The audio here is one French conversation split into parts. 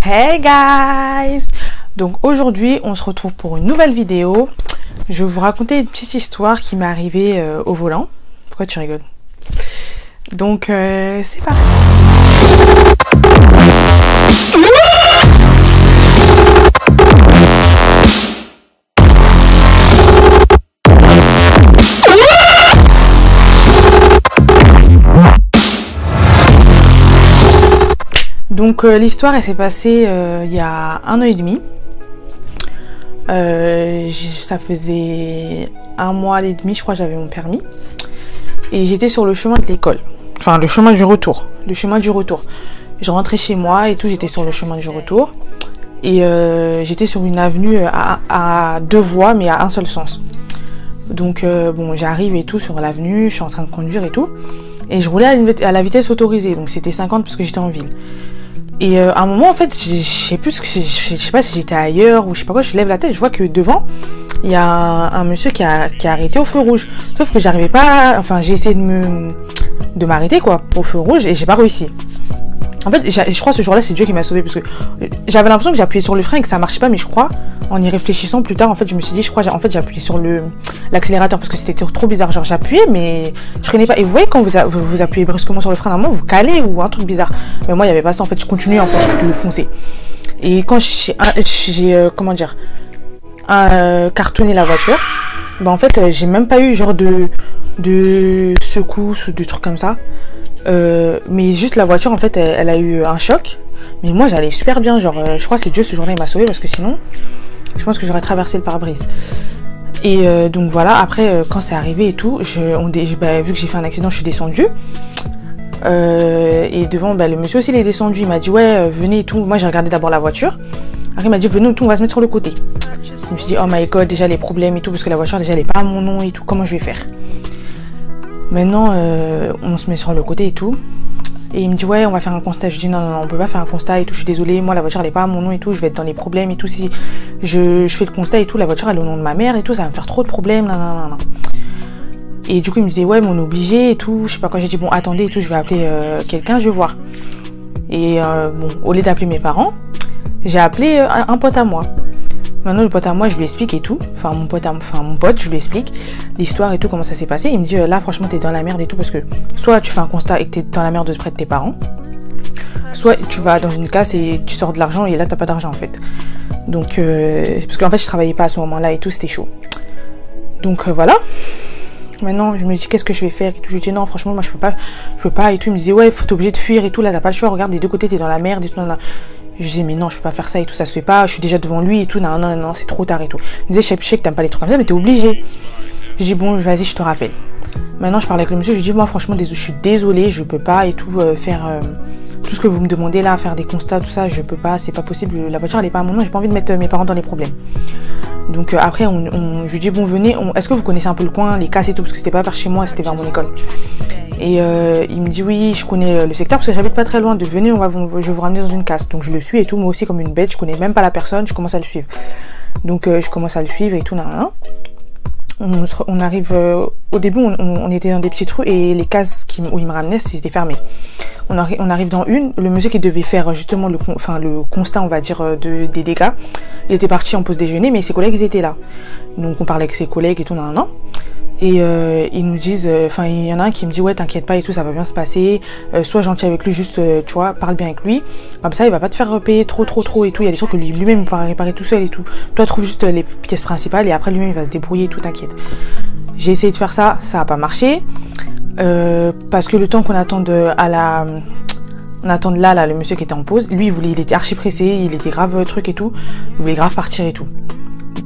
Hey guys! Donc aujourd'hui on se retrouve pour une nouvelle vidéo. Je vais vous raconter une petite histoire qui m'est arrivée au volant. Pourquoi tu rigoles? Donc c'est parti. Donc l'histoire elle s'est passée il y a 1 an et demi. Ça faisait 1 mois et demi je crois j'avais mon permis. Et j'étais sur le chemin de l'école. Enfin le chemin du retour. Je rentrais chez moi et tout, j'étais sur le chemin du retour. Et j'étais sur une avenue à 2 voies mais à un seul sens. Donc bon j'arrive et tout sur l'avenue, je suis en train de conduire et tout. Et je roulais à la vitesse autorisée, donc c'était 50 parce que j'étais en ville. Et à un moment en fait je sais pas si j'étais ailleurs ou je sais pas quoi, je lève la tête, je vois que devant il y a un monsieur qui a arrêté au feu rouge, sauf que j'arrivais pas, enfin j'ai essayé de m'arrêter quoi au feu rouge et j'ai pas réussi. En fait je crois ce jour là c'est Dieu qui m'a sauvé parce que j'avais l'impression que j'appuyais sur le frein et que ça marchait pas, mais je crois en y réfléchissant plus tard en fait je me suis dit je crois en fait j'ai appuyé sur l'accélérateur parce que c'était trop bizarre, genre j'appuyais mais je freinais pas. Et vous voyez quand vous appuyez brusquement sur le frein, normalement vous calez ou un truc bizarre, mais moi il y avait pas ça en fait, je continuais en fait de foncer. Et quand j'ai comment dire cartonné la voiture, bah en fait j'ai même pas eu genre de secousse ou de trucs comme ça, mais juste la voiture en fait elle a eu un choc, mais moi j'allais super bien, genre je crois que c'est Dieu ce jour-là il m'a sauvé parce que sinon je pense que j'aurais traversé le pare-brise. Et donc voilà, après quand c'est arrivé et tout, vu que j'ai fait un accident, je suis descendue. Et devant, le monsieur aussi il est descendu, il m'a dit ouais venez et tout. Moi j'ai regardé d'abord la voiture. Après il m'a dit venez tout, on va se mettre sur le côté. Je me suis dit oh my god, déjà les problèmes et tout, parce que la voiture déjà elle est pas à mon nom et tout, comment je vais faire? Maintenant on se met sur le côté et tout. Et il me dit ouais on va faire un constat. Je dis non on peut pas faire un constat et tout, je suis désolée, moi la voiture elle est pas à mon nom et tout, je vais être dans les problèmes et tout, si je fais le constat et tout, la voiture elle est au nom de ma mère et tout, ça va me faire trop de problèmes, non. Et du coup il me disait ouais mais on est obligé et tout, je sais pas quoi. J'ai dit bon attendez et tout, je vais appeler quelqu'un, je vais voir. Et bon au lieu d'appeler mes parents, j'ai appelé un pote à moi. Maintenant le pote à moi je lui explique et tout, mon pote je lui explique l'histoire et tout, comment ça s'est passé. Il me dit là franchement t'es dans la merde et tout, parce que soit tu fais un constat et que t'es dans la merde près de tes parents, soit tu vas dans une casse et tu sors de l'argent et là t'as pas d'argent en fait. Donc parce qu'en fait je travaillais pas à ce moment là et tout, c'était chaud. Donc voilà. Maintenant je me dis qu'est-ce que je vais faire et tout. Je dis non franchement moi je peux pas et tout. Il me disait ouais t'es obligé de fuir et tout, là t'as pas le choix, regarde des deux côtés t'es dans la merde et tout. Je disais mais non je peux pas faire ça et tout, ça se fait pas, je suis déjà devant lui et tout, non c'est trop tard et tout. Il me disait je sais que t'aimes pas les trucs comme ça mais t'es obligé. Je dis bon vas-y je te rappelle. Maintenant je parlais avec le monsieur, je dis moi franchement je suis désolée, je peux pas et tout faire tout ce que vous me demandez là, faire des constats tout ça, je peux pas, c'est pas possible, la voiture elle est pas à mon nom, j'ai pas envie de mettre mes parents dans les problèmes. Donc après je lui dis bon venez, est-ce que vous connaissez un peu le coin, les casses et tout, parce que c'était pas vers chez moi, c'était vers mon école. Et il me dit oui je connais le secteur parce que j'habite pas très loin, de venez je vais vous ramener dans une casse. Donc je le suis et tout, moi aussi comme une bête, je connais même pas la personne, je commence à le suivre. Donc je commence à le suivre et tout, on arrive au début on était dans des petites rues et les cases où il me ramenait c'était fermé. On arrive dans une, le monsieur qui devait faire justement le constat on va dire des dégâts, il était parti en pause déjeuner mais ses collègues ils étaient là. Donc on parlait avec ses collègues et tout et ils nous disent, il y en a un qui me dit ouais t'inquiète pas et tout, ça va bien se passer, sois gentil avec lui, juste tu vois, parle bien avec lui, comme ça il va pas te faire payer trop et tout, il y a des trucs que lui-même il pourra réparer tout seul et tout, toi trouve juste les pièces principales et après lui-même il va se débrouiller et tout, t'inquiète. J'ai essayé de faire ça, ça a pas marché, parce que le temps qu'on attende là le monsieur qui était en pause, lui il était archi pressé, il était grave truc et tout, il voulait grave partir et tout.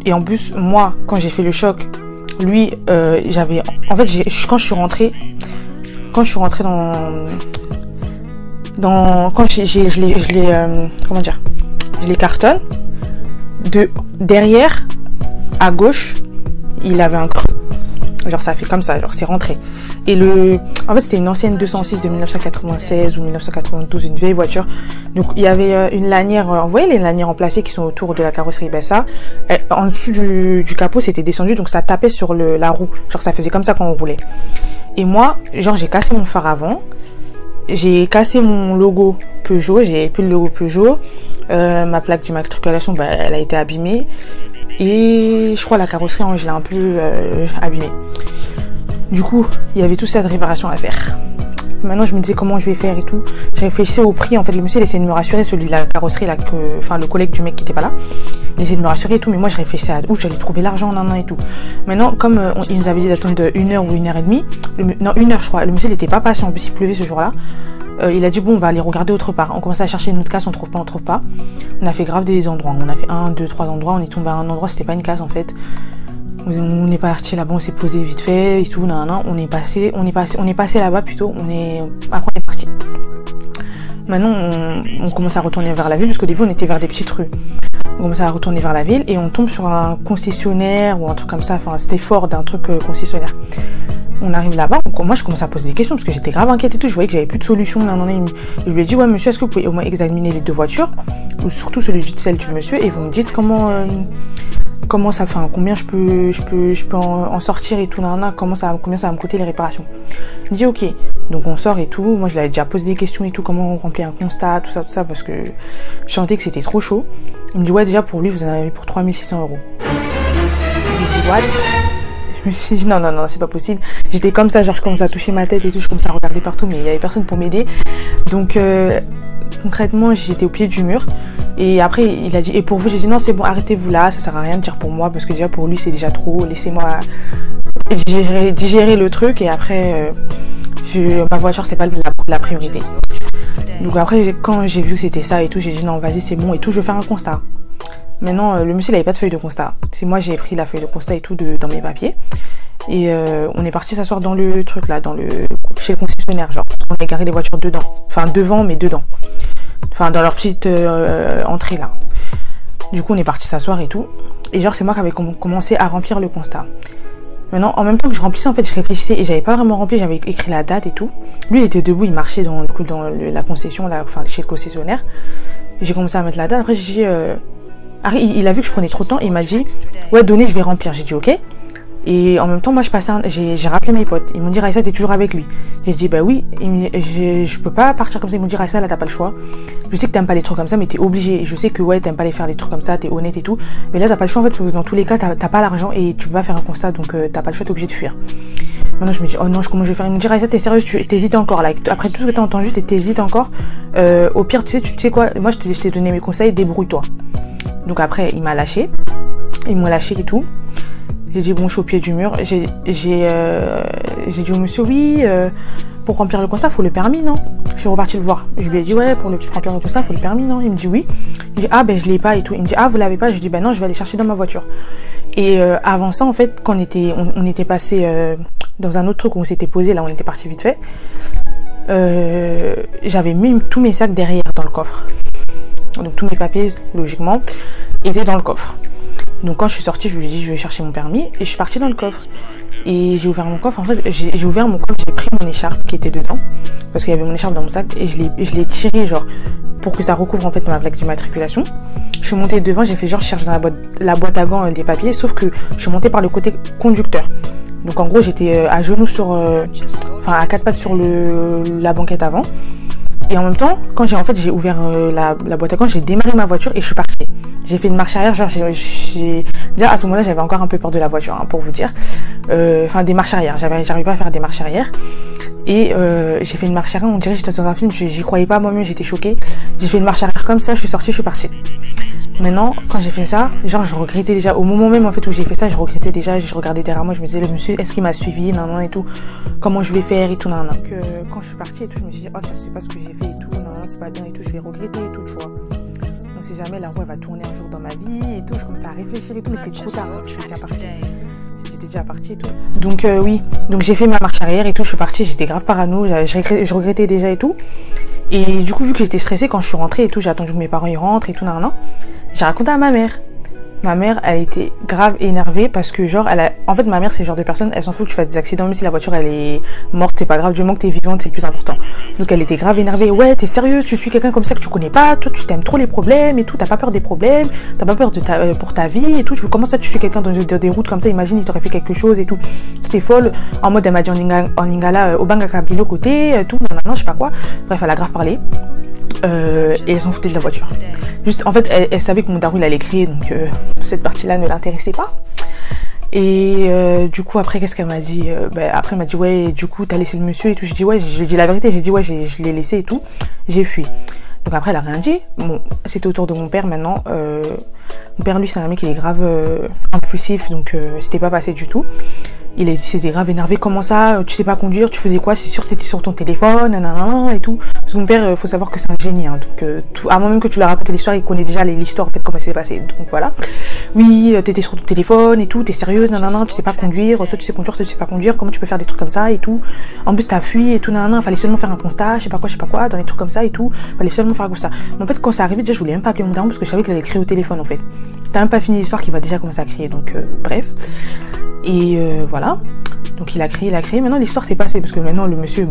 Et en plus moi quand j'ai fait le choc, lui j'avais en fait quand je suis rentrée quand je les cartonne de derrière à gauche, il avait un creux, genre ça fait comme ça, genre c'est rentré. Et en fait c'était une ancienne 206 de 1996 ou 1992, une vieille voiture. Donc il y avait une lanière, vous voyez les lanières en plastique qui sont autour de la carrosserie, ça en dessous du capot c'était descendu, donc ça tapait sur la roue, genre ça faisait comme ça quand on roulait. Et moi genre j'ai cassé mon phare avant j'ai cassé mon logo Peugeot, j'ai plus le logo Peugeot. Ma plaque d'immatriculation, bah, elle a été abîmée. Et je crois la carrosserie, je l'ai un peu abîmée. Du coup, il y avait toute cette réparation à faire. Maintenant, je me disais comment je vais faire et tout. J'ai réfléchi au prix. En fait, le monsieur il essayait de me rassurer, celui de la carrosserie, là, enfin le collègue du mec qui était pas là. Il essayait de me rassurer et tout, mais moi je réfléchissais à où j'allais trouver l'argent, nan et tout. Maintenant, comme il nous avait dit d'attendre 1 heure ou 1h30, non 1 heure je crois, le monsieur il était pas patient, en plus il pleuvait ce jour-là. Il a dit bon, on va aller regarder autre part. On commençait à chercher une autre casse, on trouve pas. On a fait grave des endroits. On a fait 1, 2, 3 endroits. On est tombé à un endroit, c'était pas une casse en fait. On est parti là-bas, on s'est posé vite fait et tout, on est passé là-bas plutôt, après on est parti. Maintenant on commence à retourner vers la ville, parce qu'au début on était vers des petites rues. On commence à retourner vers la ville et on tombe sur un concessionnaire ou un truc comme ça, enfin c'était fort d'un truc concessionnaire. On arrive là-bas, moi je commence à poser des questions parce que j'étais grave inquiète et tout, je voyais que j'avais plus de solution. Je lui ai dit ouais monsieur, est-ce que vous pouvez au moins examiner les 2 voitures, ou surtout celle du monsieur, et vous me dites comment ça, enfin combien je peux en sortir et tout, combien ça va me coûter les réparations. Il me dit ok, donc on sort et tout. Moi je l'avais déjà posé des questions et tout, comment on remplit un constat, tout ça, parce que je sentais que c'était trop chaud. Il me dit ouais, déjà pour lui vous en avez pour 3600 €. Je me dis what? Je me suis dit non, c'est pas possible. J'étais comme ça, genre je commençais à toucher ma tête et tout, je commençais à regarder partout, mais il y avait personne pour m'aider. Donc concrètement j'étais au pied du mur. Et après il a dit et pour vous, j'ai dit non c'est bon, arrêtez-vous là, ça sert à rien de dire pour moi, parce que déjà pour lui c'est déjà trop, laissez-moi digérer le truc, et après ma voiture c'est pas la priorité. Donc après quand j'ai vu que c'était ça et tout, j'ai dit non vas-y c'est bon et tout, je vais faire un constat. Maintenant le monsieur il avait pas de feuille de constat, c'est moi j'ai pris la feuille de constat et tout dans mes papiers, et on est parti s'asseoir dans le truc là, chez le concessionnaire, genre on a garé les voitures dedans, enfin devant mais dedans, enfin dans leur petite entrée là. Du coup on est parti s'asseoir et tout, et genre c'est moi qui avais commencé à remplir le constat. Maintenant en même temps que je remplissais, en fait je réfléchissais et j'avais pas vraiment rempli, j'avais écrit la date et tout. Lui il était debout, il marchait dans la concession là, enfin chez le concessionnaire. J'ai commencé à mettre la date, après j'ai dit il a vu que je prenais trop de temps et il m'a dit ouais donnez, je vais remplir. J'ai dit ok. Et en même temps moi j'ai rappelé mes potes, ils m'ont dit Raissa t'es toujours avec lui. Et je dis bah oui, je peux pas partir comme ça. Ils m'ont dit Raissa là t'as pas le choix, je sais que t'aimes pas les trucs comme ça mais t'es obligé, je sais que ouais t'aimes pas les faire les trucs comme ça, t'es honnête et tout, mais là t'as pas le choix en fait, parce que dans tous les cas t'as pas l'argent et tu peux pas faire un constat, donc t'as pas le choix, t'es obligé de fuir. Maintenant je me dis oh non, comment je vais faire? Ils me disent Raissa t'es sérieuse, t'hésites encore là, après tout ce que t'as entendu t'hésites encore, au pire tu sais quoi, moi je t'ai donné mes conseils, débrouille-toi. Donc après ils m'ont lâché et tout. J'ai dit bon, je suis au pied du mur. J'ai dit au monsieur oui, pour remplir le constat faut le permis, non? Je suis repartie le voir. Je lui ai dit ouais, pour remplir le constat faut le permis, non? Il me dit oui. Je dis ah ben je l'ai pas et tout. Il me dit ah vous l'avez pas? Je dis ben non, je vais aller chercher dans ma voiture. Et avant ça en fait, quand on était passé dans un autre truc où on s'était posé, là on était parti vite fait, j'avais mis tous mes sacs derrière dans le coffre. Donc tous mes papiers logiquement étaient dans le coffre. Donc quand je suis sortie, je lui ai dit je vais chercher mon permis, et je suis partie dans le coffre. Et j'ai ouvert mon coffre, en fait j'ai ouvert mon coffre, j'ai pris mon écharpe qui était dedans, parce qu'il y avait mon écharpe dans mon sac, et je l'ai tiré genre pour que ça recouvre en fait ma plaque d'immatriculation. Je suis montée devant, j'ai fait genre je cherche dans la boîte à gants des papiers, sauf que je suis montée par le côté conducteur. Donc en gros j'étais à genoux à 4 pattes sur la banquette avant. Et en même temps, quand j'ai ouvert la boîte à gants, j'ai démarré ma voiture et je suis partie. J'ai fait une marche arrière, genre déjà à ce moment-là j'avais encore un peu peur de la voiture, hein, pour vous dire. Des marches arrière, j'arrivais pas à faire des marches arrière. Et j'ai fait une marche arrière, on dirait que j'étais dans un film, j'y croyais pas moi-même, j'étais choquée. J'ai fait une marche arrière comme ça, je suis sortie, je suis partie. Maintenant, quand j'ai fait ça, genre je regrettais déjà, au moment même en fait où j'ai fait ça, je regrettais déjà, je regardais derrière moi, je me disais le monsieur, est-ce qu'il m'a suivi, non et tout, comment je vais faire et tout, non. Donc quand je suis partie et tout, je me suis dit oh ça c'est pas ce que j'ai fait et tout, non c'est pas bien et tout, je vais regretter et tout, tu vois. On sait jamais, la roue elle va tourner un jour dans ma vie et tout, je commençais à réfléchir et tout, mais c'était trop tard, j'étais déjà partie et tout. Donc oui, donc j'ai fait ma marche arrière et tout, je suis partie, j'étais grave parano, je regrettais déjà et tout. Et du coup vu que j'étais stressée, quand je suis rentrée et tout, j'ai attendu que mes parents y rentrent et tout, non. J'ai raconté à ma mère. ma mère, elle était grave énervée parce que genre, en fait, ma mère, c'est le genre de personne, elle s'en fout que tu fasses des accidents, même si la voiture, elle est morte, c'est pas grave, du moment que t'es vivante, c'est le plus important. Donc, elle était grave énervée. Ouais, t'es sérieuse, tu suis quelqu'un comme ça que tu connais pas, toi, tu t'aimes trop les problèmes et tout, t'as pas peur des problèmes, t'as pas peur pour ta vie et tout. Comment ça, tu suis quelqu'un dans des routes comme ça, imagine, il t'aurait fait quelque chose et tout. T'es folle. En mode, elle m'a dit en lingala, au banga kabilo côté, tout, non, je sais pas quoi. Bref, elle a grave parlé. Et elle s'en foutait de la voiture. Juste, en fait, elle savait que mon daron il allait crier, donc cette partie-là ne l'intéressait pas. Et du coup, après, qu'est-ce qu'elle m'a dit? Après, elle m'a dit, ouais, du coup, t'as laissé le monsieur et tout. J'ai dit, ouais, j'ai dit la vérité, j'ai dit, ouais, je l'ai laissé et tout. J'ai fui. Donc après, elle a rien dit. Bon, c'était autour de mon père maintenant. Mon père, lui, c'est un mec, il est grave impulsif, donc c'était pas passé du tout. Il s'était grave énervé. Comment ça, tu sais pas conduire, tu faisais quoi? C'est sûr que t'étais sur ton téléphone, nanana, et tout. Parce que mon père, faut savoir que c'est un génie, hein. Donc, avant même que tu lui racontes l'histoire, il connaît déjà l'histoire, en fait, comment ça s'est passé. Donc, voilà. Oui, t'étais sur ton téléphone et tout, t'es sérieuse, nanana, tu sais pas conduire, soit tu sais conduire, soit tu sais pas conduire, comment tu peux faire des trucs comme ça et tout. En plus, t'as fui et tout, nanana, fallait seulement faire un constat, je sais pas quoi, dans les trucs comme ça et tout. Fallait seulement faire un constat. Mais en fait, quand c'est arrivé, déjà, je voulais même pas appeler mon daron parce que je savais qu'il allait crier au téléphone, en fait. T'as même pas fini l'histoire qu'il va déjà commencer à crier, donc, bref. Et voilà. Donc il a crié. Maintenant l'histoire s'est passée parce que maintenant le monsieur,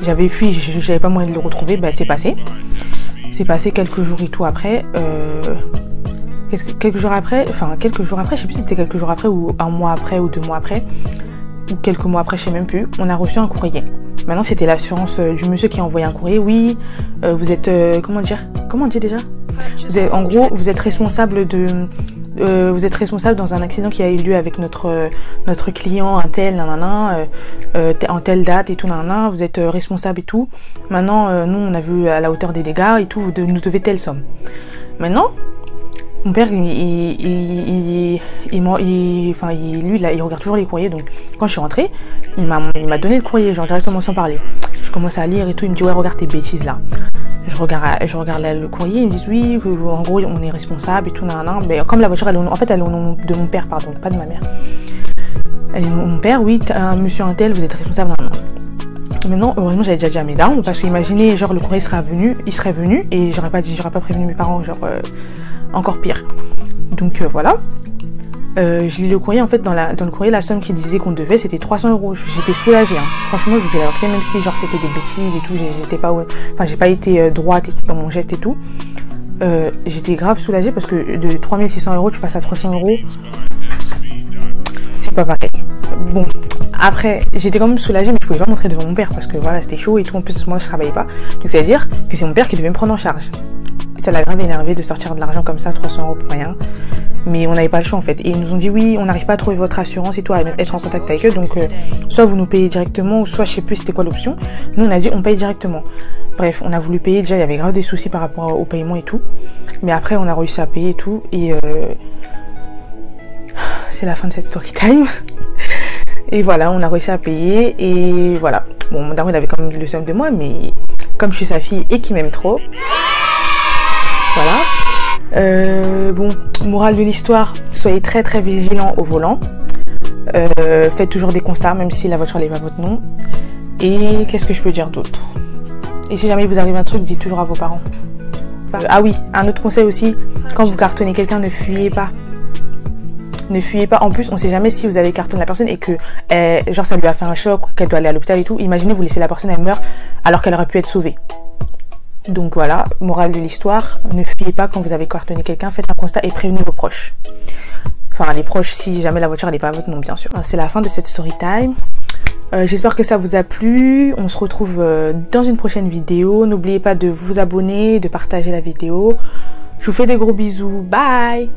j'avais fui, j'avais pas moyen de le retrouver, c'est passé. C'est passé quelques jours et tout après. Quelques jours après, je sais plus si c'était quelques jours après ou un mois après ou 2 mois après ou quelques mois après, je sais même plus. On a reçu un courrier. Maintenant c'était l'assurance du monsieur qui a envoyé un courrier. Oui, vous êtes comment on dit déjà? En gros, vous êtes responsable dans un accident qui a eu lieu avec notre client, un tel, en telle date et tout, vous êtes responsable et tout. Maintenant, nous, on a vu à la hauteur des dégâts et tout, vous nous devez telle somme. Maintenant, mon père, lui, il regarde toujours les courriers, donc quand je suis rentrée, il m'a donné le courrier, genre directement sans parler. Je commence à lire et tout, il me dit, ouais, regarde tes bêtises là. Je regarde le courrier, ils me disent oui, en gros on est responsable et tout, mais comme la voiture elle est au nom de mon père, pardon, pas de ma mère. Elle est au nom de mon père, oui, monsieur un tel, vous êtes responsable, Maintenant, heureusement j'avais déjà dit à mes darons, parce que imaginez, genre le courrier il serait venu et j'aurais pas prévenu mes parents, genre encore pire. Donc voilà. Je lis le courrier, en fait dans le courrier la somme qu'il disait qu'on devait c'était 300 €. J'étais soulagée, hein. Franchement je vous dis la vérité, même si genre c'était des bêtises et tout, j'ai pas été droite et tout dans mon geste et tout, j'étais grave soulagée parce que de 3600 € tu passes à 300 €, c'est pas pareil. Bon, après j'étais quand même soulagée, mais je pouvais pas montrer devant mon père parce que voilà c'était chaud et tout, en plus à ce moment là je travaillais pas, donc ça veut dire que c'est mon père qui devait me prendre en charge. Ça l'a grave énervé de sortir de l'argent comme ça, 300 € pour rien. Mais on n'avait pas le choix en fait. Et ils nous ont dit oui, on n'arrive pas à trouver votre assurance et tout, à être en contact avec eux. Donc soit vous nous payez directement, ou soit je sais plus c'était quoi l'option. Nous on a dit on paye directement. Bref, on a voulu payer. Déjà il y avait grave des soucis par rapport au paiement et tout. Mais après on a réussi à payer et tout. Et c'est la fin de cette story time. Et voilà, on a réussi à payer. Et voilà. Bon, mon daron il avait quand même le somme de moi, mais comme je suis sa fille et qu'il m'aime trop. Voilà. Bon, morale de l'histoire, soyez très très vigilants au volant. Faites toujours des constats, même si la voiture n'est pas votre nom. Et qu'est-ce que je peux dire d'autre? Et si jamais vous arrive un truc, dites toujours à vos parents. Ah oui, un autre conseil aussi, quand vous cartonnez quelqu'un, ne fuyez pas. Ne fuyez pas. En plus, on sait jamais si vous avez cartonné la personne et que genre ça lui a fait un choc, qu'elle doit aller à l'hôpital et tout. Imaginez, vous laissez la personne, elle meurt alors qu'elle aurait pu être sauvée. Donc voilà, morale de l'histoire, ne fuyez pas quand vous avez cartonné quelqu'un, faites un constat et prévenez vos proches. Enfin les proches si jamais la voiture n'est pas à votre nom bien sûr. C'est la fin de cette story time. J'espère que ça vous a plu. On se retrouve dans une prochaine vidéo. N'oubliez pas de vous abonner, de partager la vidéo. Je vous fais des gros bisous. Bye.